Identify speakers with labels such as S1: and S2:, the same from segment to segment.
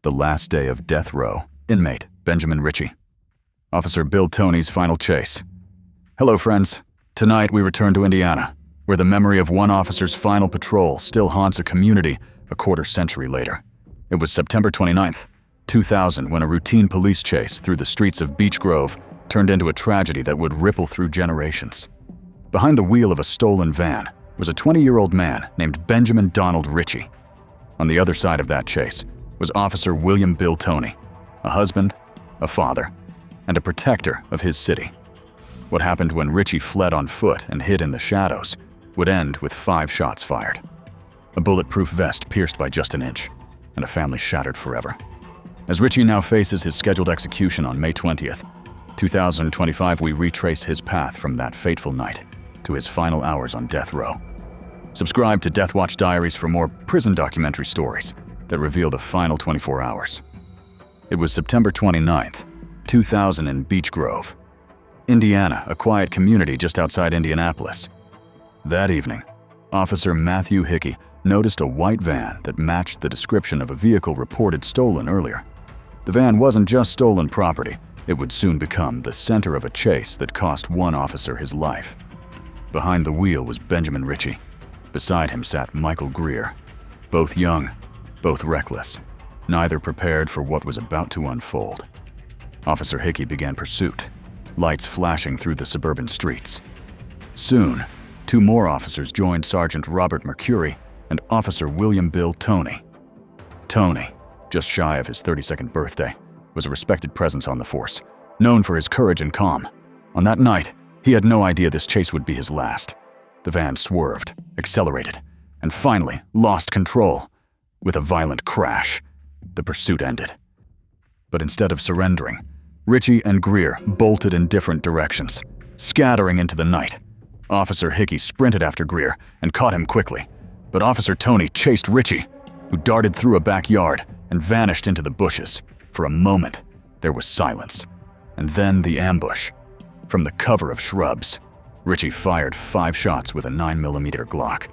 S1: The last day of death row. Inmate, Benjamin Richie. Officer Bill Toney's final chase. Hello, friends. Tonight we return to Indiana, where the memory of one officer's final patrol still haunts a community a quarter-century later. It was September 29th, 2000, when a routine police chase through the streets of Beech Grove turned into a tragedy that would ripple through generations. Behind the wheel of a stolen van was a 20-year-old man named Benjamin Donnie Richie. On the other side of that chase was Officer William Bill Toney, a husband, a father, and a protector of his city. What happened when Richie fled on foot and hid in the shadows would end with 5 shots fired. A bulletproof vest pierced by just an inch, and a family shattered forever. As Richie now faces his scheduled execution on May 20th, 2025, we retrace his path from that fateful night to his final hours on death row. Subscribe to Deathwatch Diaries for more prison documentary stories that reveal the final 24 hours. It was September 29th, 2000 in Beech Grove, Indiana, a quiet community just outside Indianapolis. That evening, Officer Matthew Hickey noticed a white van that matched the description of a vehicle reported stolen earlier. The van wasn't just stolen property, it would soon become the center of a chase that cost one officer his life. Behind the wheel was Benjamin Richie. Beside him sat Michael Greer. Both young, both reckless, neither prepared for what was about to unfold. Officer Hickey began pursuit, lights flashing through the suburban streets. Soon, 2 more officers joined Sergeant Robert Mercury and Officer William Bill Toney. Toney, just shy of his 32nd birthday, was a respected presence on the force, known for his courage and calm. On that night, he had no idea this chase would be his last. The van swerved, accelerated, and finally lost control. With a violent crash, the pursuit ended. But instead of surrendering, Richie and Greer bolted in different directions, scattering into the night. Officer Hickey sprinted after Greer and caught him quickly, but Officer Toney chased Richie, who darted through a backyard and vanished into the bushes. For a moment, there was silence, and then the ambush. From the cover of shrubs, Richie fired 5 shots with a 9mm Glock.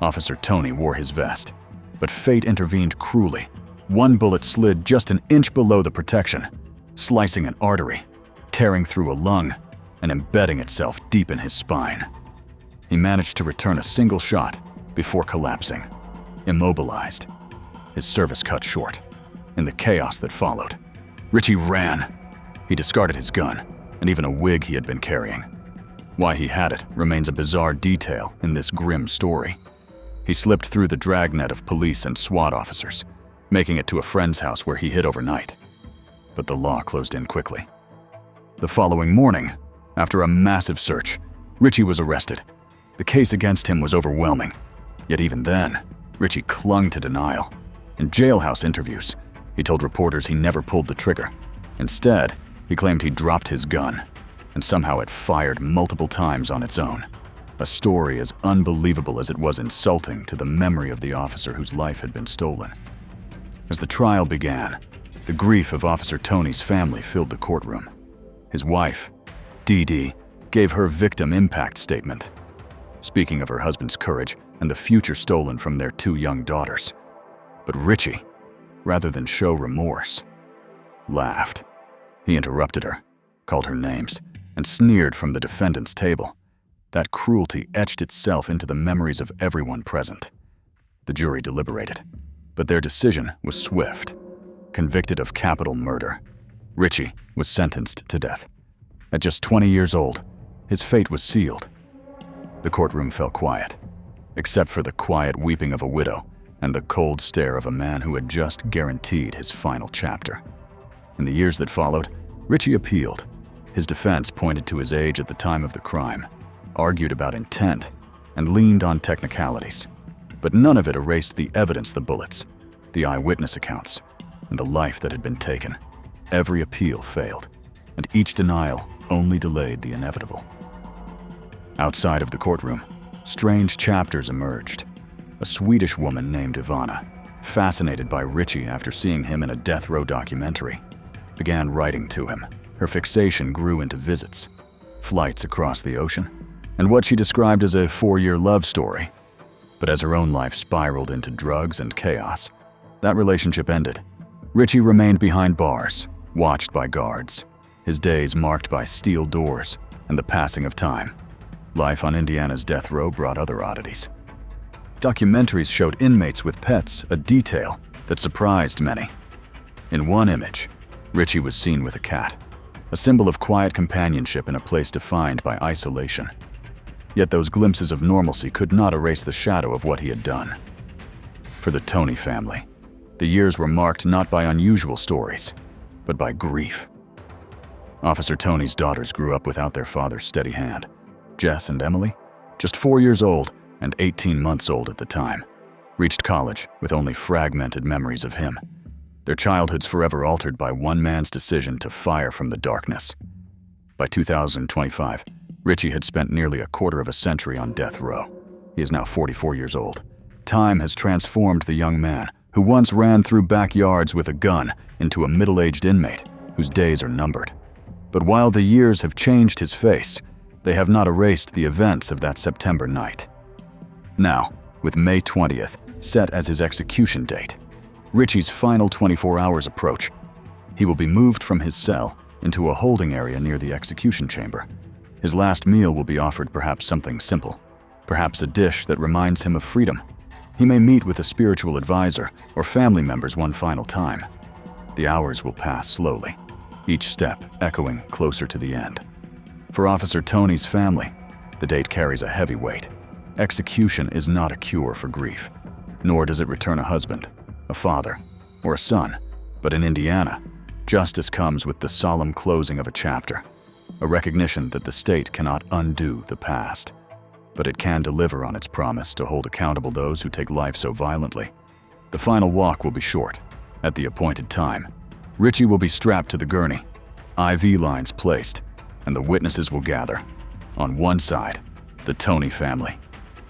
S1: Officer Toney wore his vest, but fate intervened cruelly. One bullet slid just an inch below the protection, slicing an artery, tearing through a lung, and embedding itself deep in his spine. He managed to return a single shot before collapsing, immobilized, his service cut short. In the chaos that followed, Richie ran. He discarded his gun and even a wig he had been carrying. Why he had it remains a bizarre detail in this grim story. He slipped through the dragnet of police and SWAT officers, making it to a friend's house where he hid overnight. But the law closed in quickly. The following morning, after a massive search, Richie was arrested. The case against him was overwhelming. Yet even then, Richie clung to denial. In jailhouse interviews, he told reporters he never pulled the trigger. Instead, he claimed he dropped his gun, and somehow it fired multiple times on its own. A story as unbelievable as it was insulting to the memory of the officer whose life had been stolen. As the trial began, the grief of Officer Toney's family filled the courtroom. His wife, Dee Dee, gave her victim impact statement, speaking of her husband's courage and the future stolen from their 2 young daughters. But Richie, rather than show remorse, laughed. He interrupted her, called her names, and sneered from the defendant's table. That cruelty etched itself into the memories of everyone present. The jury deliberated, but their decision was swift. Convicted of capital murder, Richie was sentenced to death. At just 20 years old, his fate was sealed. The courtroom fell quiet, except for the quiet weeping of a widow and the cold stare of a man who had just guaranteed his final chapter. In the years that followed, Richie appealed. His defense pointed to his age at the time of the crime, argued about intent, and leaned on technicalities. But none of it erased the evidence: the bullets, the eyewitness accounts, and the life that had been taken. Every appeal failed, and each denial only delayed the inevitable. Outside of the courtroom, strange chapters emerged. A Swedish woman named Ivana, fascinated by Richie after seeing him in a death row documentary, began writing to him. Her fixation grew into visits, flights across the ocean, and what she described as a 4-year love story. But as her own life spiraled into drugs and chaos, that relationship ended. Richie remained behind bars, watched by guards, his days marked by steel doors and the passing of time. Life on Indiana's death row brought other oddities. Documentaries showed inmates with pets, a detail that surprised many. In one image, Richie was seen with a cat, a symbol of quiet companionship in a place defined by isolation. Yet those glimpses of normalcy could not erase the shadow of what he had done. For the Toney family, the years were marked not by unusual stories, but by grief. Officer Toney's daughters grew up without their father's steady hand. Jess and Emily, just 4 years old and 18 months old at the time, reached college with only fragmented memories of him. Their childhoods forever altered by one man's decision to fire from the darkness. By 2025, Richie had spent nearly a quarter of a century on death row. He is now 44 years old. Time has transformed the young man who once ran through backyards with a gun into a middle-aged inmate whose days are numbered. But while the years have changed his face, they have not erased the events of that September night. Now, with May 20th set as his execution date, Richie's final 24 hours approach. He will be moved from his cell into a holding area near the execution chamber. His last meal will be offered perhaps something simple, perhaps a dish that reminds him of freedom. He may meet with a spiritual advisor or family members one final time. The hours will pass slowly, each step echoing closer to the end. For Officer Toney's family, the date carries a heavy weight. Execution is not a cure for grief, nor does it return a husband, a father, or a son. But in Indiana, justice comes with the solemn closing of a chapter, a recognition that the state cannot undo the past, but it can deliver on its promise to hold accountable those who take life so violently. The final walk will be short. At the appointed time, Richie will be strapped to the gurney, IV lines placed, and the witnesses will gather. On one side, the Toney family,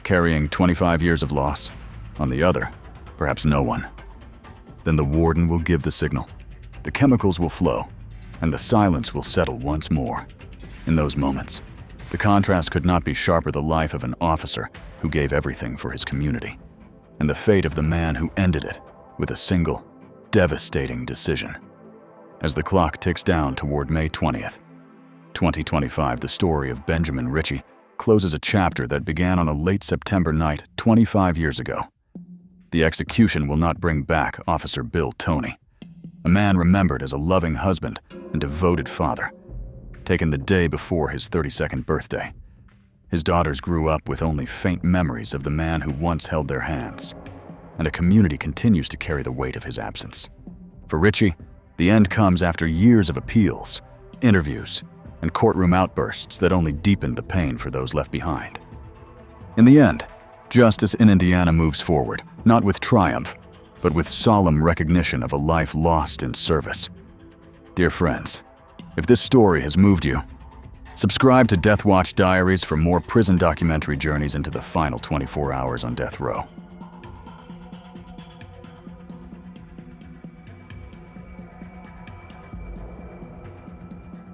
S1: carrying 25 years of loss. On the other, perhaps no one. Then the warden will give the signal. The chemicals will flow, and the silence will settle once more. In those moments, the contrast could not be sharper: the life of an officer who gave everything for his community, and the fate of the man who ended it with a single, devastating decision. As the clock ticks down toward May 20th, 2025, the story of Benjamin Richie closes a chapter that began on a late September night 25 years ago. The execution will not bring back Officer Bill Toney, a man remembered as a loving husband and devoted father, taken the day before his 32nd birthday. His daughters grew up with only faint memories of the man who once held their hands, and a community continues to carry the weight of his absence. For Richie, the end comes after years of appeals, interviews, and courtroom outbursts that only deepened the pain for those left behind. In the end, justice in Indiana moves forward, not with triumph, but with solemn recognition of a life lost in service. Dear friends, if this story has moved you, subscribe to Deathwatch Diaries for more prison documentary journeys into the final 24 hours on death row.